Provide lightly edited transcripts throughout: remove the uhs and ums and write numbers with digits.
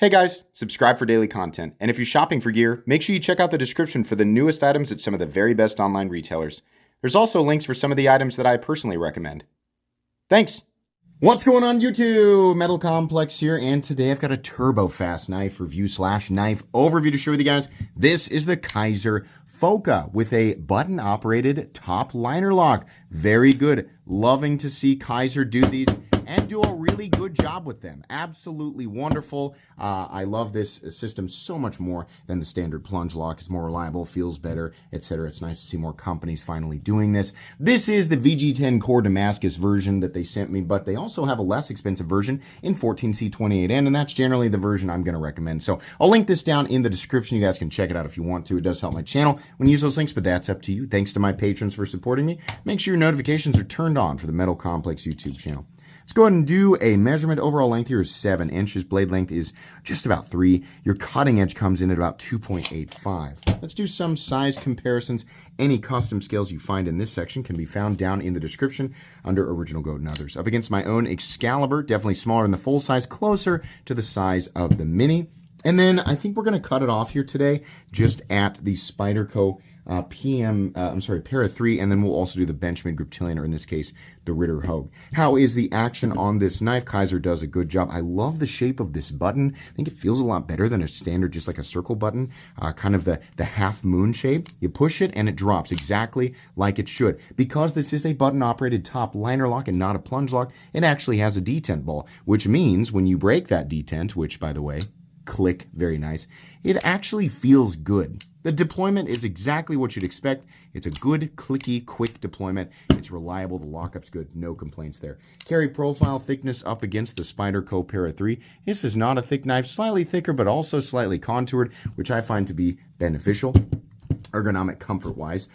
Hey guys, subscribe for daily content, and if you're shopping for gear, make sure you check out the description for the newest items at some of the very best online retailers. There's also links for some of the items that I personally recommend. Thanks! What's going on YouTube? Metal Complex here, and today I've got a turbo fast knife review slash knife overview to share with you guys. This is the Kizer Phoca with a button operated top liner lock. Very good. Loving to see Kizer do these and do a really good job with them. Absolutely wonderful. I love this system so much more than the standard plunge lock. It's more reliable, feels better, etc. It's nice to see more companies finally doing this. This is the VG10 Core Damascus version that they sent me, but they also have a less expensive version in 14C28N, and that's generally the version I'm going to recommend. So I'll link this down in the description. You guys can check it out if you want to. It does help my channel when you use those links, but that's up to you. Thanks to my patrons for supporting me. Make sure your notifications are turned on for the Metal Complex YouTube channel. Let's go ahead and do a measurement. Overall length here is 7 inches. Blade length is just about 3. Your cutting edge comes in at about 2.85. Let's do some size comparisons. Any custom scales you find in this section can be found down in the description under Original Goat and Others. Up against my own Excalibur, definitely smaller than the full size, closer to the size of the Mini. And then I think we're going to cut it off here today just at the Spyderco Para 3, and then we'll also do the Benchmade Griptilian, or in this case, the Ritter Hogue. How is the action on this knife? Kizer does a good job. I love the shape of this button. I think it feels a lot better than a standard, just like a circle button, kind of the half moon shape. You push it and it drops exactly like it should. Because this is a button-operated top liner lock and not a plunge lock, it actually has a detent ball, which means when you break that detent, which, by the way, click, very nice, it actually feels good. The deployment is exactly what you'd expect. It's a good, clicky, quick deployment. It's reliable. The lockup's good. No complaints there. Carry profile thickness up against the Spyderco Para 3. This is not a thick knife, slightly thicker, but also slightly contoured, which I find to be beneficial, ergonomic comfort-wise.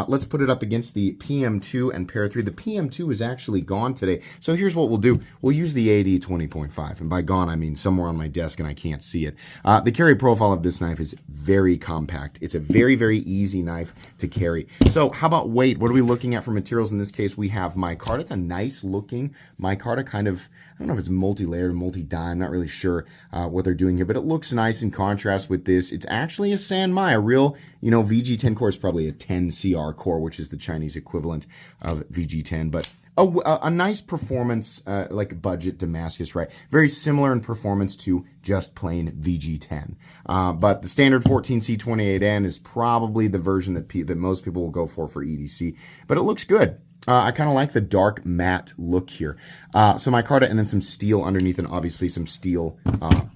Let's put it up against the PM2 and Para 3. The PM2 is actually gone today. So here's what we'll do. We'll use the AD 20.5. And by gone, I mean somewhere on my desk and I can't see it. The carry profile of this knife is very compact. It's a very, very easy knife to carry. So how about weight? What are we looking at for materials? In this case, we have micarta. It's a nice looking micarta, kind of, I don't know if it's multi-layered, multi-dye. I'm not really sure what they're doing here, but it looks nice in contrast with this. It's actually a Sanmai, a real, VG10 core is probably a 10 CR core, which is the Chinese equivalent of VG10, but a nice performance, like budget Damascus, right? Very similar in performance to just plain VG10. But the standard 14C28N is probably the version that most people will go for EDC, but it looks good. I kind of like the dark matte look here. So micarta and then some steel underneath, and obviously some steel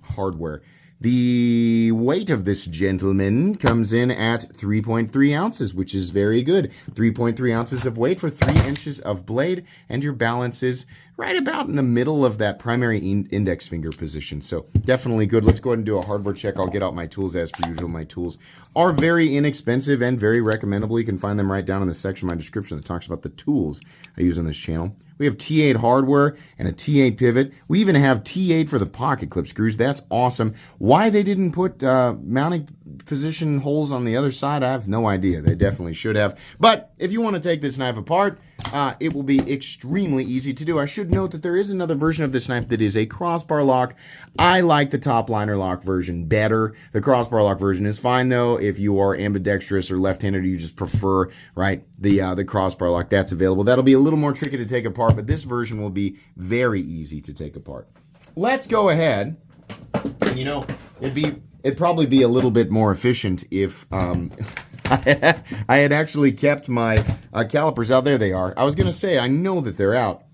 hardware. The weight of this gentleman comes in at 3.3 ounces, which is very good. 3.3 ounces of weight for 3 inches of blade, and your balance is right about in the middle of that primary index finger position. So definitely good. Let's go ahead and do a hardware check. I'll get out my tools as per usual. My tools are very inexpensive and very recommendable. You can find them right down in the section of my description that talks about the tools I use on this channel. We have T8 hardware and a T8 pivot. We even have T8 for the pocket clip screws. That's awesome. Why they didn't put mounting position holes on the other side, I have no idea. They definitely should have. But if you want to take this knife apart, it will be extremely easy to do. I should note that there is another version of this knife that is a crossbar lock. I like the top liner lock version better. The crossbar lock version is fine though. If you are ambidextrous or left-handed, or you just prefer, right, the crossbar lock, that's available. That'll be a little more tricky to take apart, but this version will be very easy to take apart. Let's go ahead. It'd probably be a little bit more efficient if I had actually kept my calipers out. There they are. I was gonna say, I know that they're out.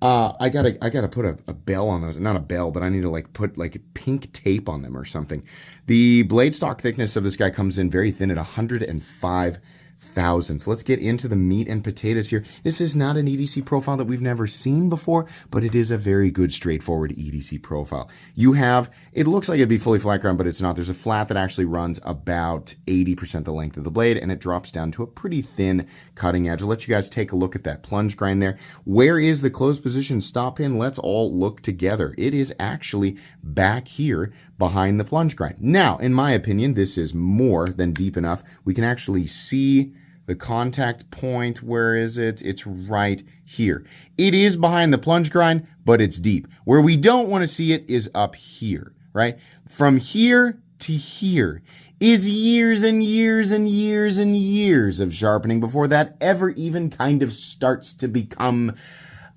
I gotta put a bell on those. Not a bell, but I need to put pink tape on them or something. The blade stock thickness of this guy comes in very thin at 105 thousandths. Let's get into the meat and potatoes here. This is not an EDC profile that we've never seen before, but it is a very good, straightforward EDC profile. You have, it looks like it'd be fully flat ground, but it's not. There's a flat that actually runs about 80% the length of the blade, and it drops down to a pretty thin cutting edge. I'll let you guys take a look at that plunge grind there. Where is the closed position stop pin? Let's all look together. It is actually back here behind the plunge grind. Now, in my opinion, this is more than deep enough. We can actually see the contact point. Where is it? It's right here. It is behind the plunge grind, but it's deep. Where we don't want to see it is up here. right? From here to here is years and years and years and years of sharpening before that ever even kind of starts to become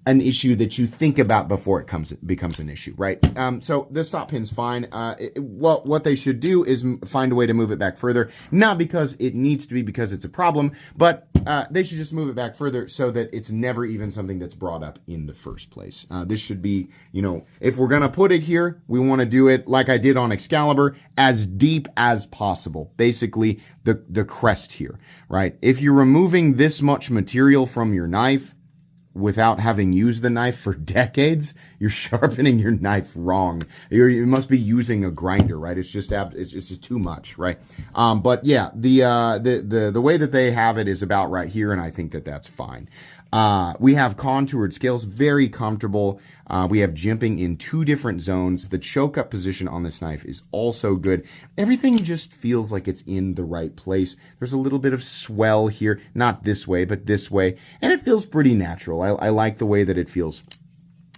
an issue that you think about before it becomes an issue, right? So the stop pin's fine. What they should do is find a way to move it back further, not because it needs to be because it's a problem, but they should just move it back further so that it's never even something that's brought up in the first place. This should be, if we're gonna put it here, we want to do it like I did on Excalibur, as deep as possible. Basically, the crest here, right? If you're removing this much material from your knife without having used the knife for decades, you're sharpening your knife wrong. You must be using a grinder, right? It's just too much, right? But yeah, the way that they have it is about right here, and I think that that's fine. We have contoured scales, very comfortable. We have jimping in 2 different zones. The choke up position on this knife is also good. Everything just feels like it's in the right place. There's a little bit of swell here, not this way, but this way, and it feels pretty natural. I like the way that it feels.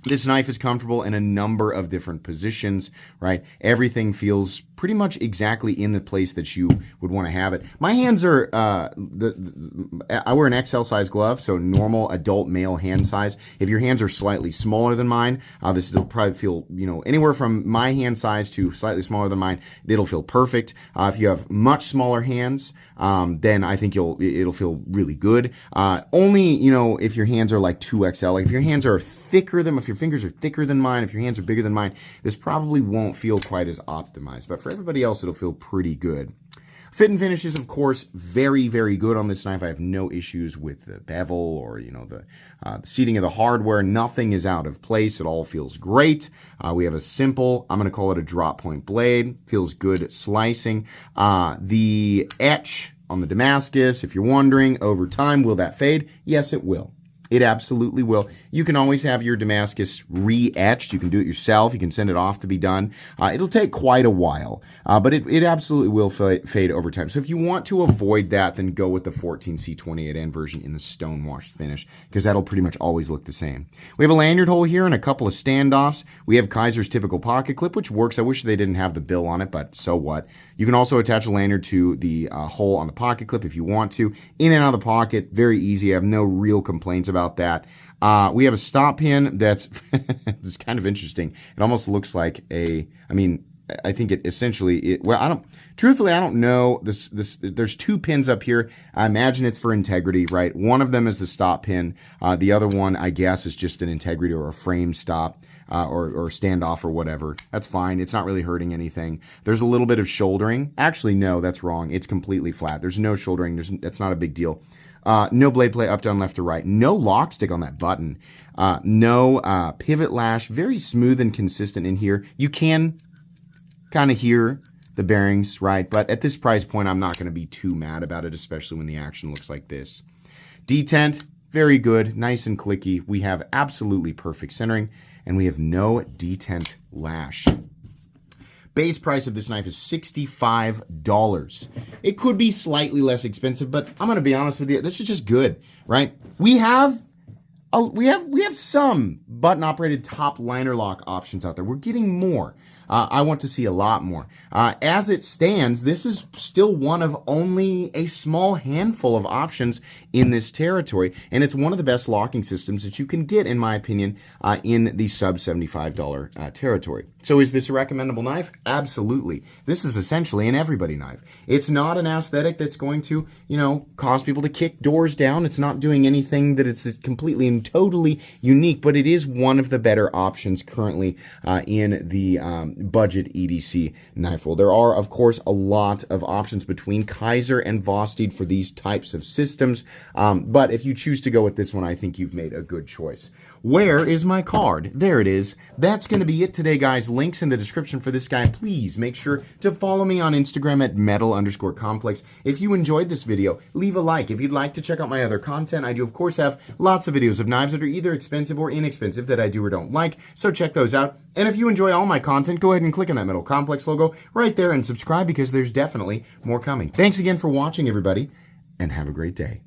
This knife is comfortable in a number of different positions, right? Everything feels pretty much exactly in the place that you would want to have it. My hands are, I wear an XL size glove, so normal adult male hand size. If your hands are slightly smaller than mine, this will probably feel, anywhere from my hand size to slightly smaller than mine, it'll feel perfect. If you have much smaller hands, then I think it'll feel really good. Only, if your hands are like 2XL, like if your hands are if your fingers are thicker than mine, if your hands are bigger than mine, this probably won't feel quite as optimized. But for everybody else, it'll feel pretty good. Fit and finish is, of course, very, very good on this knife. I have no issues with the bevel or, the seating of the hardware. Nothing is out of place. It all feels great. We have a simple, I'm going to call it a drop point blade. Feels good slicing. The etch on the Damascus, if you're wondering, over time, will that fade? Yes, it will. It absolutely will. You can always have your Damascus re-etched. You can do it yourself. You can send it off to be done. It'll take quite a while, but it absolutely will fade over time. So if you want to avoid that, then go with the 14C28N version in the stone-washed finish, because that'll pretty much always look the same. We have a lanyard hole here and a couple of standoffs. We have Kizer's typical pocket clip, which works. I wish they didn't have the bill on it, but so what. You can also attach a lanyard to the hole on the pocket clip if you want to. In and out of the pocket, very easy. I have no real complaints about that. We have a stop pin that's it's kind of interesting. It almost looks like I think it essentially, truthfully, I don't know. There's 2 pins up here. I imagine it's for integrity, right? One of them is the stop pin. The other one, I guess, is just an integrity or a frame stop. Or standoff or whatever. That's fine. It's not really hurting anything. There's a little bit of shouldering. Actually, no, that's wrong. It's completely flat. There's no shouldering. That's not a big deal. No blade play up, down, left, or right. No lock stick on that button. No pivot lash. Very smooth and consistent in here. You can kind of hear the bearings, right? But at this price point, I'm not going to be too mad about it, especially when the action looks like this. Detent, very good. Nice and clicky. We have absolutely perfect centering. And we have no detent lash. Base price of this knife is $65. It could be slightly less expensive, but I'm going to be honest with you, this is just good, right? We have some button-operated top liner lock options out there. We're getting more. I want to see a lot more. As it stands, this is still one of only a small handful of options in this territory, and it's one of the best locking systems that you can get, in my opinion, in the sub $75 territory. So is this a recommendable knife? Absolutely. This is essentially an everybody knife. It's not an aesthetic that's going to, cause people to kick doors down. It's not doing anything that it's completely and totally unique, but it is one of the better options currently in the budget EDC knife roll. There are, of course, a lot of options between Kizer and Vosteed for these types of systems, but if you choose to go with this one, I think you've made a good choice. Where is my card? There it is. That's going to be it today, guys. Links in the description for this guy. Please make sure to follow me on Instagram at metal_complex. If you enjoyed this video, leave a like. If you'd like to check out my other content, I do, of course, have lots of videos of knives that are either expensive or inexpensive that I do or don't like, so check those out. And if you enjoy all my content, go ahead and click on that Metal Complex logo right there and subscribe, because there's definitely more coming. Thanks again for watching, everybody, and have a great day.